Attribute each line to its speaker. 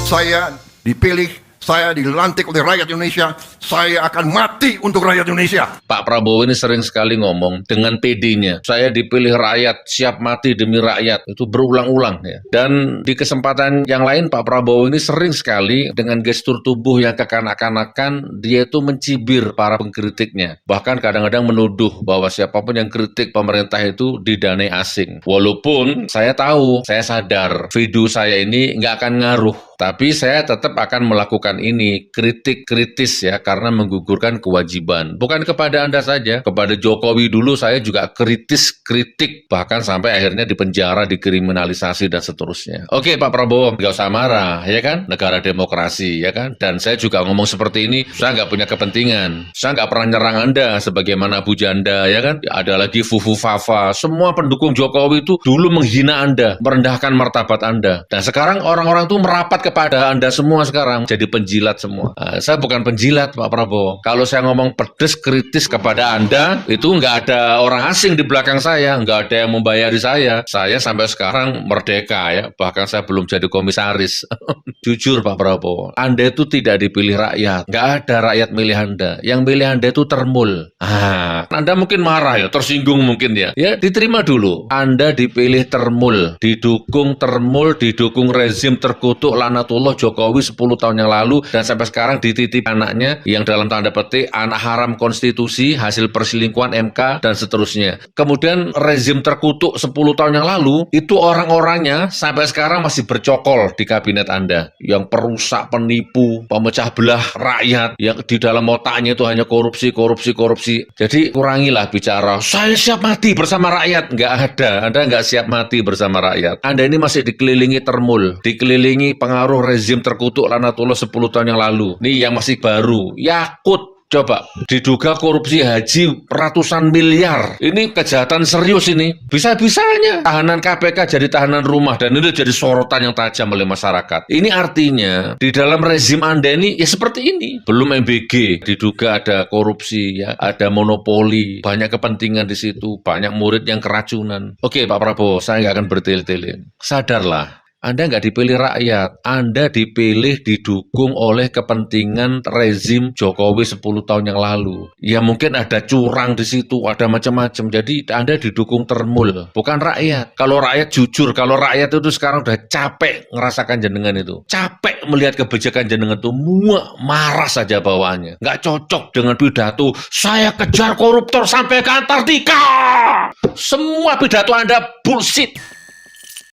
Speaker 1: saya dipilih, saya dilantik oleh rakyat Indonesia, saya akan mati untuk rakyat Indonesia.
Speaker 2: Pak Prabowo ini sering sekali ngomong dengan PD-nya, saya dipilih rakyat, siap mati demi rakyat. Itu berulang-ulang ya. Dan di kesempatan yang lain Pak Prabowo ini sering sekali dengan gestur tubuh yang kekanak-kanakan, dia itu mencibir para pengkritiknya. Bahkan kadang-kadang menuduh bahwa siapapun yang kritik pemerintah itu didanai asing. Walaupun saya tahu, saya sadar, video saya ini nggak akan ngaruh. Tapi saya tetap akan melakukan ini, kritik kritis ya, karena menggugurkan kewajiban. Bukan kepada Anda saja, kepada Jokowi dulu saya juga kritik, bahkan sampai akhirnya dipenjara, dikriminalisasi, dan seterusnya. Oke Pak Prabowo, nggak usah marah, ya kan? Negara demokrasi, ya kan? Dan saya juga ngomong seperti ini, saya nggak punya kepentingan. Saya nggak pernah nyerang Anda sebagaimana Bu Janda, ya kan? Ada lagi Fufu Fafa, semua pendukung Jokowi itu dulu menghina Anda, merendahkan martabat Anda. Dan sekarang orang-orang itu merapat kepada Anda semua sekarang jadi penjilat semua. Nah, saya bukan penjilat Pak Prabowo. Kalau saya ngomong pedes kritis kepada Anda, itu nggak ada orang asing di belakang saya, nggak ada yang membayari saya. Saya sampai sekarang merdeka ya, bahkan saya belum jadi komisaris. Jujur Pak Prabowo, Anda itu tidak dipilih rakyat, nggak ada rakyat milih Anda. Yang milih Anda itu termul. Anda mungkin marah ya, tersinggung mungkin ya. Ya diterima dulu. Anda dipilih termul, didukung rezim terkutuk Lanatullah Jokowi 10 tahun yang lalu, dan sampai sekarang dititip anaknya yang dalam tanda petik anak haram konstitusi, hasil perselingkuhan MK, dan seterusnya. Kemudian rezim terkutuk 10 tahun yang lalu, itu orang-orangnya sampai sekarang masih bercokol di kabinet Anda. Yang perusak, penipu, pemecah belah rakyat, yang di dalam otaknya itu hanya korupsi. Jadi kurangilah bicara, saya siap mati bersama rakyat. Nggak ada, Anda nggak siap mati bersama rakyat. Anda ini masih dikelilingi termul, dikelilingi pengaruh rezim terkutuk Lanatullah 10 tahun yang lalu. Nih yang masih baru, Yakut. Coba, diduga korupsi haji ratusan miliar. Ini kejahatan serius ini. Bisa-bisanya tahanan KPK jadi tahanan rumah, dan ini jadi sorotan yang tajam oleh masyarakat. Ini artinya di dalam rezim Anda ini ya seperti ini. Belum MBG, diduga ada korupsi ya, ada monopoli, banyak kepentingan di situ, banyak murid yang keracunan. Oke Pak Prabowo, saya nggak akan bertele-tele. Sadarlah. Anda nggak dipilih rakyat, Anda dipilih didukung oleh kepentingan rezim Jokowi 10 tahun yang lalu. Ya mungkin ada curang di situ, ada macam-macam. Jadi Anda didukung termul, bukan rakyat. Kalau rakyat jujur, kalau rakyat itu sekarang udah capek ngerasakan jenengan itu. Capek melihat kebijakan jenengan itu, muak, marah saja bawaannya. Nggak cocok dengan pidato, saya kejar koruptor sampai ke Antartika. Semua pidato Anda bullshit.